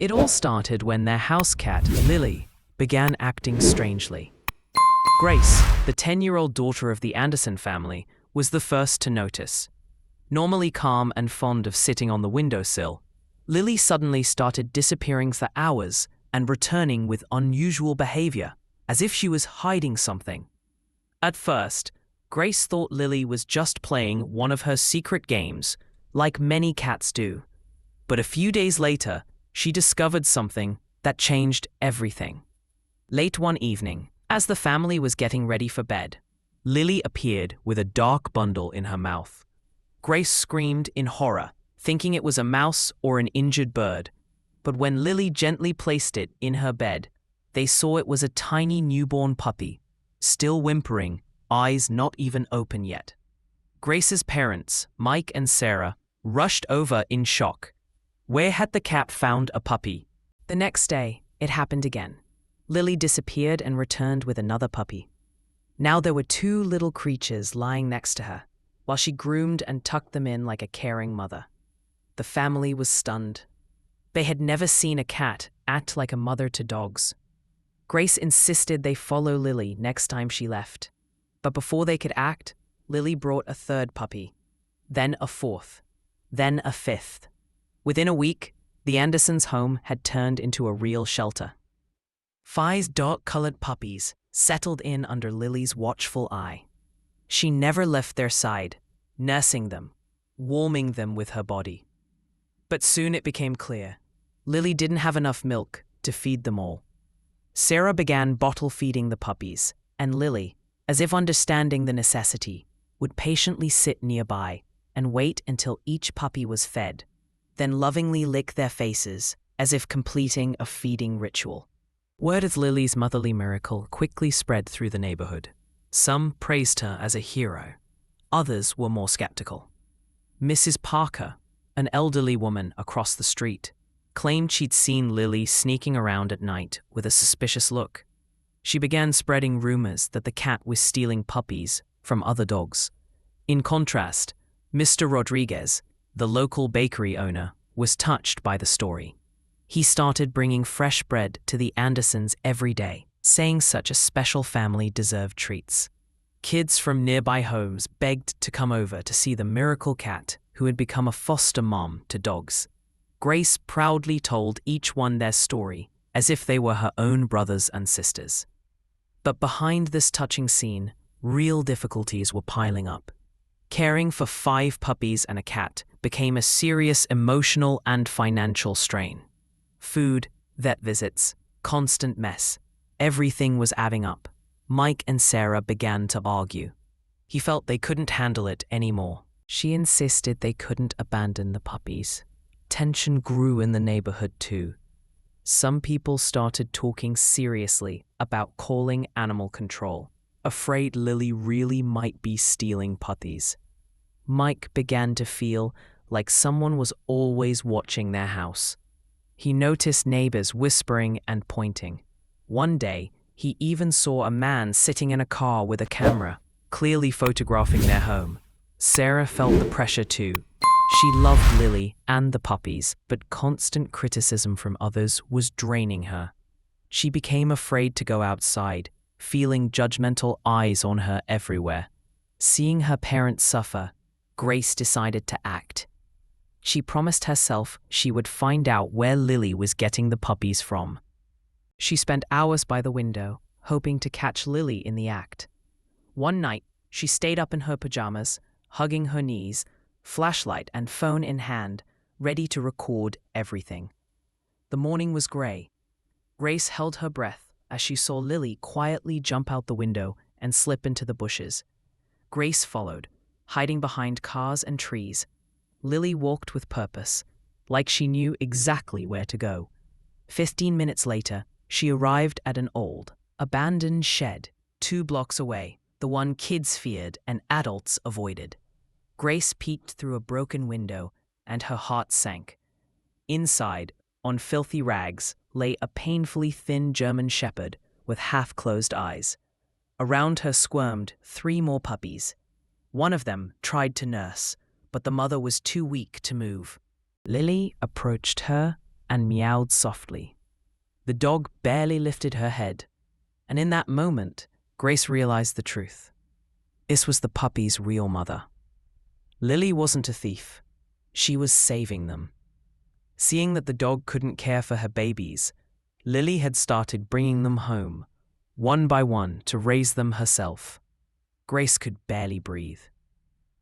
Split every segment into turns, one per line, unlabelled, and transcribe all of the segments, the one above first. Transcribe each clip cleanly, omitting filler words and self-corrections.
It all started when their house cat, Lily, began acting strangely. Grace, the 10-year-old daughter of the Anderson family, was the first to notice. Normally calm and fond of sitting on the windowsill, Lily suddenly started disappearing for hours and returning with unusual behavior, as if she was hiding something. At first, Grace thought Lily was just playing one of her secret games, like many cats do. But a few days later, she discovered something that changed everything. Late one evening, as the family was getting ready for bed, Lily appeared with a dark bundle in her mouth. Grace screamed in horror, thinking it was a mouse or an injured bird. But when Lily gently placed it in her bed, they saw it was a tiny newborn puppy, still whimpering, eyes not even open yet. Grace's parents, Mike and Sarah, rushed over in shock. Where had the cat found a puppy? The next day, it happened again. Lily disappeared and returned with another puppy. Now there were two little creatures lying next to her, while she groomed and tucked them in like a caring mother. The family was stunned. They had never seen a cat act like a mother to dogs. Grace insisted they follow Lily next time she left. But before they could act, Lily brought a third puppy, then a fourth, then a fifth. Within a week, the Andersons' home had turned into a real shelter. 5 dark-colored puppies settled in under Lily's watchful eye. She never left their side, nursing them, warming them with her body. But soon it became clear, Lily didn't have enough milk to feed them all. Sarah began bottle-feeding the puppies, and Lily, as if understanding the necessity, would patiently sit nearby and wait until each puppy was fed, then lovingly lick their faces as if completing a feeding ritual. Word of Lily's motherly miracle quickly spread through the neighborhood. Some praised her as a hero. Others were more skeptical. Mrs. Parker, an elderly woman across the street, claimed she'd seen Lily sneaking around at night with a suspicious look. She began spreading rumors that the cat was stealing puppies from other dogs. In contrast, Mr. Rodriguez, the local bakery owner, was touched by the story. He started bringing fresh bread to the Andersons every day, saying such a special family deserved treats. Kids from nearby homes begged to come over to see the miracle cat who had become a foster mom to dogs. Grace proudly told each one their story as if they were her own brothers and sisters. But behind this touching scene, real difficulties were piling up. Caring for 5 puppies and a cat became a serious emotional and financial strain. Food, vet visits, constant mess. Everything was adding up. Mike and Sarah began to argue. He felt they couldn't handle it anymore. She insisted they couldn't abandon the puppies. Tension grew in the neighborhood too. Some people started talking seriously about calling animal control, afraid Lily really might be stealing puppies. Mike began to feel like someone was always watching their house. He noticed neighbors whispering and pointing. One day, he even saw a man sitting in a car with a camera, clearly photographing their home. Sarah felt the pressure too. She loved Lily and the puppies, but constant criticism from others was draining her. She became afraid to go outside, feeling judgmental eyes on her everywhere. Seeing her parents suffer, Grace decided to act. She promised herself she would find out where Lily was getting the puppies from. She spent hours by the window, hoping to catch Lily in the act. One night, she stayed up in her pajamas, hugging her knees, flashlight and phone in hand, ready to record everything. The morning was gray. Grace held her breath as she saw Lily quietly jump out the window and slip into the bushes. Grace followed, hiding behind cars and trees. Lily walked with purpose, like she knew exactly where to go. 15 minutes later, she arrived at an old, abandoned shed 2 blocks away, the one kids feared and adults avoided. Grace peeked through a broken window, and her heart sank. Inside, on filthy rags, lay a painfully thin German shepherd with half-closed eyes. Around her squirmed 3 more puppies. One of them tried to nurse, but the mother was too weak to move. Lily approached her and meowed softly. The dog barely lifted her head, and in that moment, Grace realized the truth. This was the puppy's real mother. Lily wasn't a thief. She was saving them. Seeing that the dog couldn't care for her babies, Lily had started bringing them home, one by one, to raise them herself. Grace could barely breathe.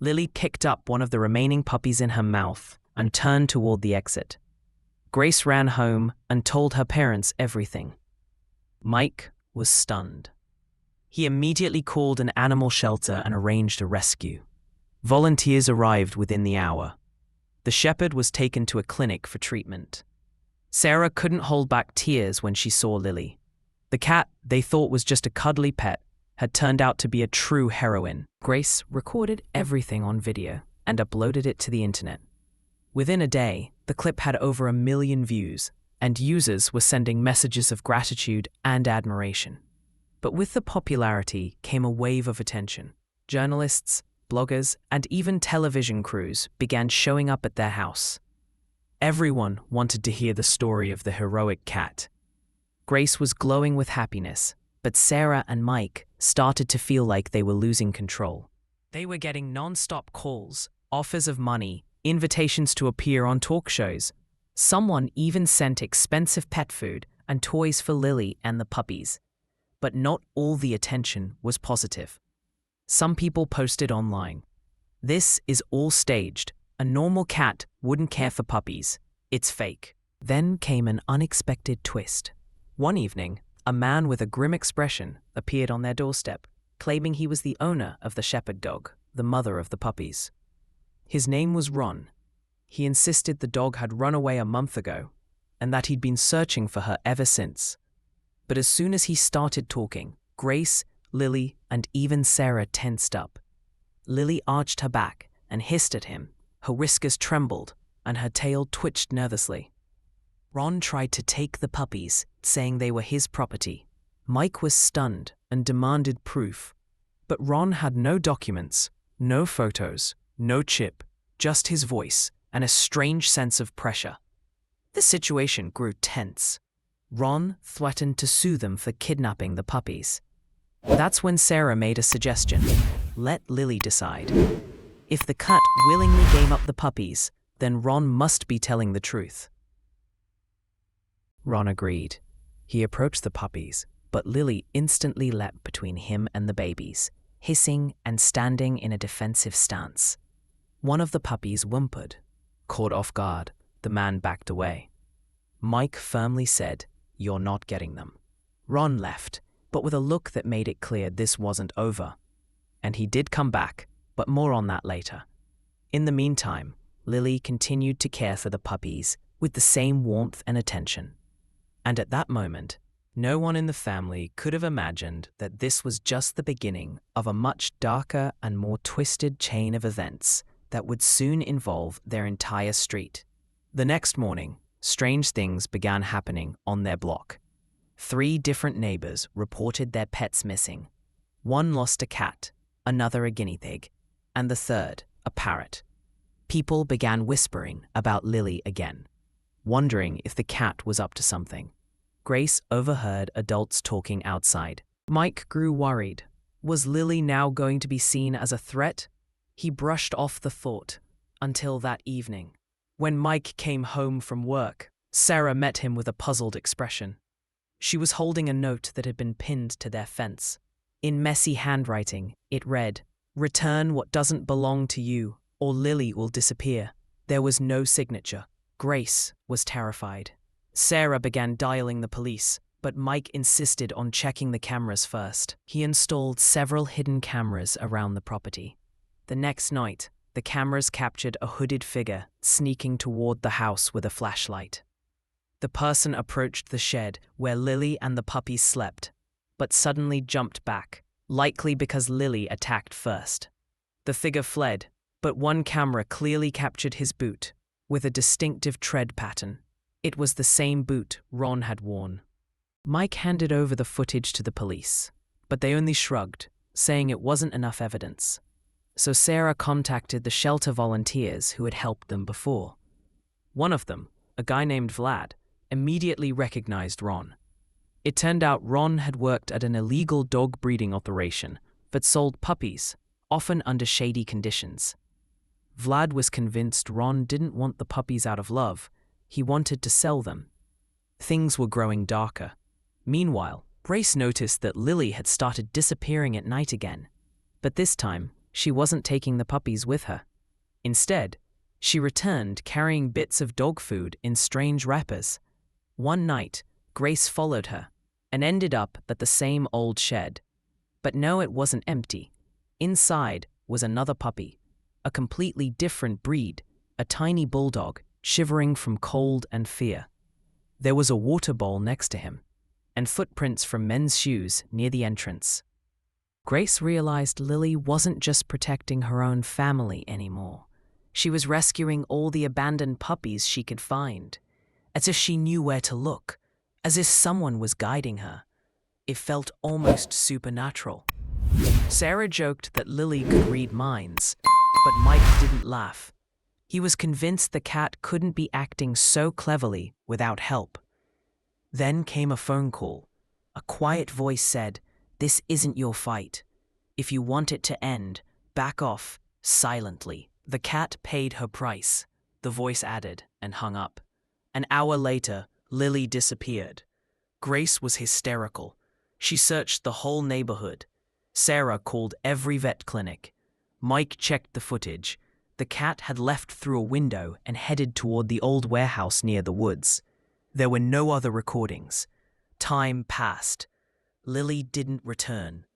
Lily picked up one of the remaining puppies in her mouth and turned toward the exit. Grace ran home and told her parents everything. Mike was stunned. He immediately called an animal shelter and arranged a rescue. Volunteers arrived within the hour. The shepherd was taken to a clinic for treatment. Sarah couldn't hold back tears when she saw Lily. The cat they thought was just a cuddly pet had turned out to be a true heroine. Grace recorded everything on video and uploaded it to the internet. Within a day, the clip had over 1 million views, and users were sending messages of gratitude and admiration. But with the popularity came a wave of attention. Journalists, bloggers, and even television crews began showing up at their house. Everyone wanted to hear the story of the heroic cat. Grace was glowing with happiness, but Sarah and Mike started to feel like they were losing control. They were getting non-stop calls, offers of money, invitations to appear on talk shows. Someone even sent expensive pet food and toys for Lily and the puppies. But not all the attention was positive. Some people posted online, "This is all staged. A normal cat wouldn't care for puppies. It's fake." Then came an unexpected twist. One evening, a man with a grim expression appeared on their doorstep, claiming he was the owner of the shepherd dog, the mother of the puppies. His name was Ron. He insisted the dog had run away a month ago, and that he'd been searching for her ever since. But as soon as he started talking, Grace, Lily, and even Sarah tensed up. Lily arched her back and hissed at him. Her whiskers trembled, and her tail twitched nervously. Ron tried to take the puppies, saying they were his property. Mike was stunned and demanded proof. But Ron had no documents, no photos, no chip, just his voice and a strange sense of pressure. The situation grew tense. Ron threatened to sue them for kidnapping the puppies. That's when Sarah made a suggestion. Let Lily decide. If the cat willingly gave up the puppies, then Ron must be telling the truth. Ron agreed. He approached the puppies, but Lily instantly leapt between him and the babies, hissing and standing in a defensive stance. One of the puppies whimpered. Caught off guard, the man backed away. Mike firmly said, "You're not getting them." Ron left, but with a look that made it clear this wasn't over. And he did come back, but more on that later. In the meantime, Lily continued to care for the puppies with the same warmth and attention. And at that moment, no one in the family could have imagined that this was just the beginning of a much darker and more twisted chain of events that would soon involve their entire street. The next morning, strange things began happening on their block. 3 different neighbors reported their pets missing. One lost a cat, another a guinea pig, and the third a parrot. People began whispering about Lily again, wondering if the cat was up to something. Grace overheard adults talking outside. Mike grew worried. Was Lily now going to be seen as a threat? He brushed off the thought until that evening. When Mike came home from work, Sarah met him with a puzzled expression. She was holding a note that had been pinned to their fence. In messy handwriting, it read, "Return what doesn't belong to you, or Lily will disappear." There was no signature. Grace was terrified. Sarah began dialing the police, but Mike insisted on checking the cameras first. He installed several hidden cameras around the property. The next night, the cameras captured a hooded figure sneaking toward the house with a flashlight. The person approached the shed where Lily and the puppies slept, but suddenly jumped back, likely because Lily attacked first. The figure fled, but one camera clearly captured his boot, with a distinctive tread pattern. It was the same boot Ron had worn. Mike handed over the footage to the police, but they only shrugged, saying it wasn't enough evidence. So Sarah contacted the shelter volunteers who had helped them before. One of them, a guy named Vlad, immediately recognized Ron. It turned out Ron had worked at an illegal dog breeding operation that sold puppies, often under shady conditions. Vlad was convinced Ron didn't want the puppies out of love, he wanted to sell them. Things were growing darker. Meanwhile, Grace noticed that Lily had started disappearing at night again, but this time she wasn't taking the puppies with her. Instead, she returned carrying bits of dog food in strange wrappers. One night, Grace followed her and ended up at the same old shed. But no, it wasn't empty. Inside was another puppy, a completely different breed, a tiny bulldog shivering from cold and fear. There was a water bowl next to him, and footprints from men's shoes near the entrance. Grace realized Lily wasn't just protecting her own family anymore. She was rescuing all the abandoned puppies she could find, as if she knew where to look, as if someone was guiding her. It felt almost supernatural. Sarah joked that Lily could read minds, but Mike didn't laugh. He was convinced the cat couldn't be acting so cleverly without help. Then came a phone call. A quiet voice said, "This isn't your fight. If you want it to end, back off, silently." The cat paid her price, the voice added, and hung up. An hour later, Lily disappeared. Grace was hysterical. She searched the whole neighborhood. Sarah called every vet clinic. Mike checked the footage. The cat had left through a window and headed toward the old warehouse near the woods. There were no other recordings. Time passed. Lily didn't return.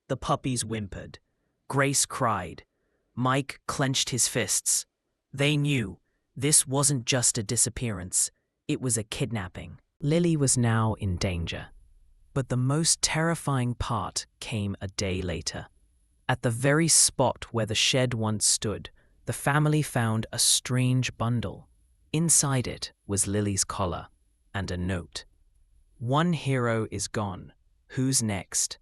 The puppies whimpered. Grace cried. Mike clenched his fists. They knew this wasn't just a disappearance. It was a kidnapping. Lily was now in danger. But the most terrifying part came a day later. At the very spot where the shed once stood, the family found a strange bundle. Inside it was Lily's collar and a note. "One hero is gone. Who's next?"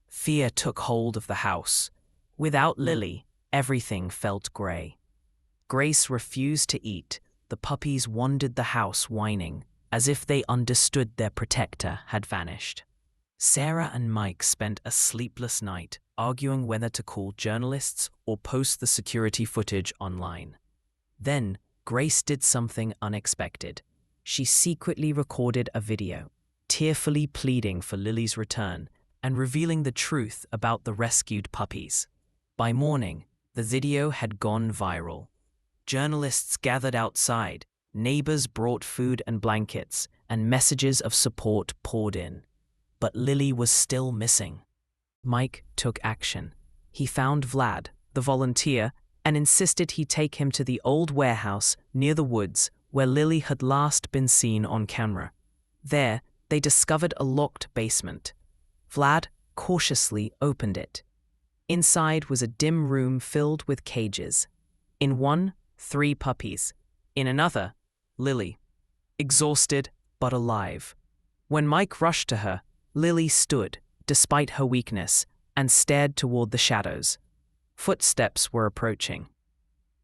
Fear took hold of the house. Without Lily, everything felt gray. Grace refused to eat. The puppies wandered the house whining, as if they understood their protector had vanished. Sarah and Mike spent a sleepless night arguing whether to call journalists or post the security footage online. Then, Grace did something unexpected. She secretly recorded a video, tearfully pleading for Lily's return and revealing the truth about the rescued puppies. By morning, the video had gone viral. Journalists gathered outside, neighbors brought food and blankets, and messages of support poured in. But Lily was still missing. Mike took action. He found Vlad, the volunteer, and insisted he take him to the old warehouse near the woods where Lily had last been seen on camera. There, they discovered a locked basement. Vlad cautiously opened it. Inside was a dim room filled with cages. In one, 3 puppies. In another, Lily, exhausted but alive. When Mike rushed to her, Lily stood, despite her weakness, and stared toward the shadows. Footsteps were approaching.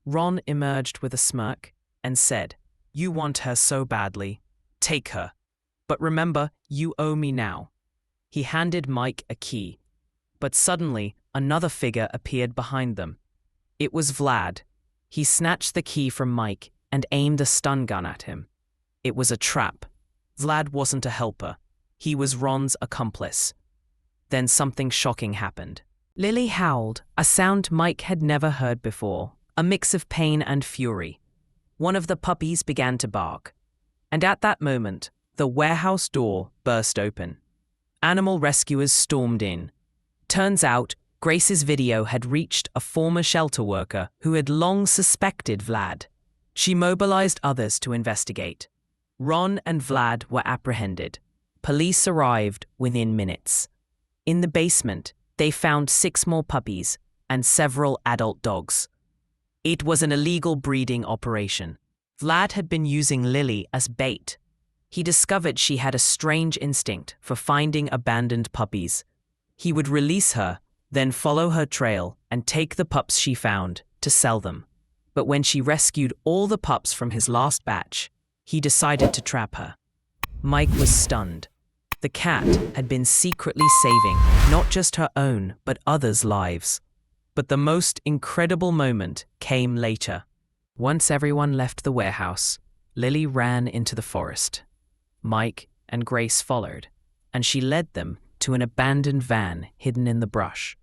Ron emerged with a smirk and said, "You want her so badly. Take her. But remember, you owe me now." He handed Mike a key. But suddenly, another figure appeared behind them. It was Vlad. He snatched the key from Mike and aimed a stun gun at him. It was a trap. Vlad wasn't a helper. He was Ron's accomplice. Then something shocking happened. Lily howled, a sound Mike had never heard before, a mix of pain and fury. One of the puppies began to bark. And at that moment, the warehouse door burst open. Animal rescuers stormed in. Turns out, Grace's video had reached a former shelter worker who had long suspected Vlad. She mobilized others to investigate. Ron and Vlad were apprehended. Police arrived within minutes. In the basement, they found 6 more puppies and several adult dogs. It was an illegal breeding operation. Vlad had been using Lily as bait. He discovered she had a strange instinct for finding abandoned puppies. He would release her, then follow her trail and take the pups she found to sell them. But when she rescued all the pups from his last batch, He decided to trap her. Mike was stunned. The cat had been secretly saving not just her own, but others' lives. But the most incredible moment came later. Once everyone left the warehouse, Lily ran into the forest. Mike and Grace followed, and she led them to an abandoned van hidden in the brush.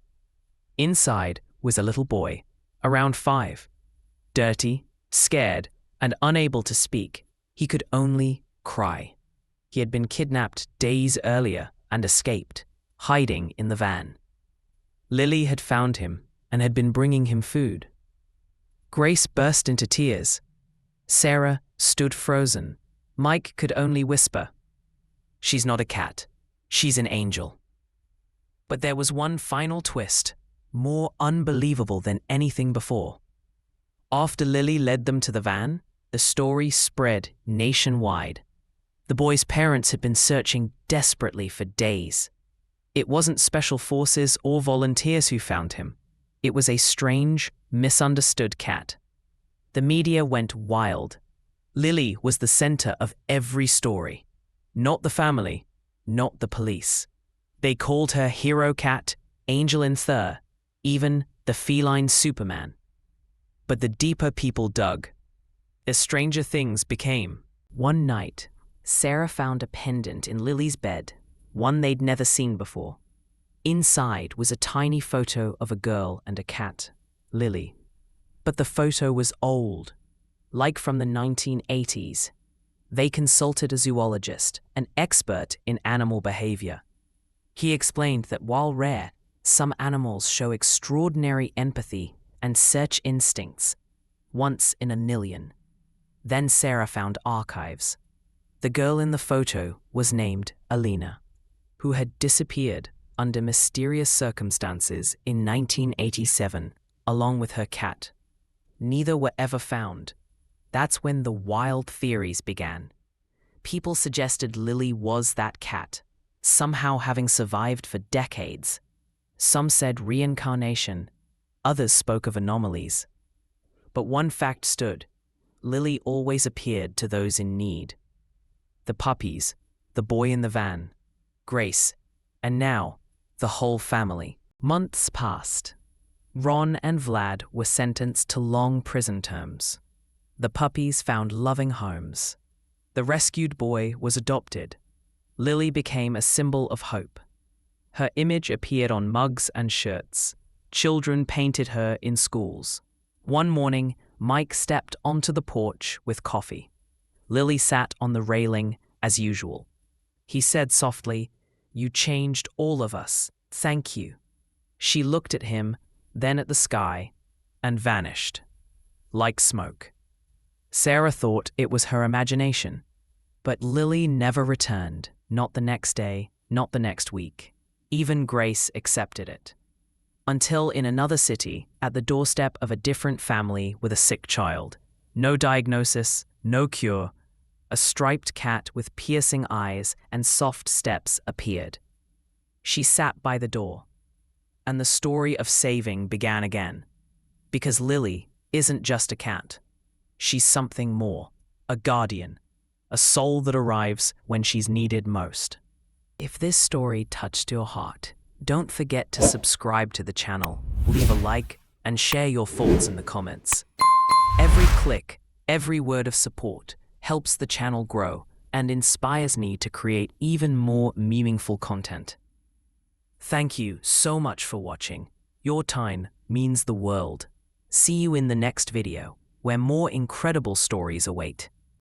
Inside was a little boy, around 5. Dirty, scared, and unable to speak, he could only cry. He had been kidnapped days earlier and escaped, hiding in the van. Lily had found him and had been bringing him food. Grace burst into tears. Sarah stood frozen. Mike could only whisper, "She's not a cat. She's an angel." But there was one final twist, more unbelievable than anything before. After Lily led them to the van, the story spread nationwide. The boy's parents had been searching desperately for days. It wasn't special forces or volunteers who found him. It was a strange, misunderstood cat. The media went wild. Lily was the center of every story. Not the family, not the police. They called her hero cat, angel in fur, even the feline Superman. But the deeper people dug, the stranger things became. One night, Sarah found a pendant in Lily's bed, one they'd never seen before. Inside was a tiny photo of a girl and a cat, Lily. But the photo was old, like from the 1980s. They consulted a zoologist, an expert in animal behavior. He explained that while rare, some animals show extraordinary empathy and search instincts, once in a million. Then Sarah found archives. The girl in the photo was named Alina, who had disappeared under mysterious circumstances in 1987, along with her cat. Neither were ever found. That's when the wild theories began. People suggested Lily was that cat, somehow having survived for decades. Some said reincarnation, others spoke of anomalies. But one fact stood: Lily always appeared to those in need. The puppies, the boy in the van, Grace, and now, the whole family. Months passed. Ron and Vlad were sentenced to long prison terms. The puppies found loving homes. The rescued boy was adopted. Lily became a symbol of hope. Her image appeared on mugs and shirts. Children painted her in schools. One morning, Mike stepped onto the porch with coffee. Lily sat on the railing as usual. He said softly, "You changed all of us. Thank you." She looked at him, then at the sky, and vanished, like smoke. Sarah thought it was her imagination. But Lily never returned, not the next day, not the next week. Even Grace accepted it. Until in another city, at the doorstep of a different family with a sick child. No diagnosis, no cure. A striped cat with piercing eyes and soft steps appeared. She sat by the door. And the story of saving began again. Because Lily isn't just a cat. She's something more, a guardian, a soul that arrives when she's needed most. If this story touched your heart, don't forget to subscribe to the channel, leave a like, and share your thoughts in the comments. Every click, every word of support helps the channel grow and inspires me to create even more meaningful content. Thank you so much for watching. Your time means the world. See you in the next video, where more incredible stories await.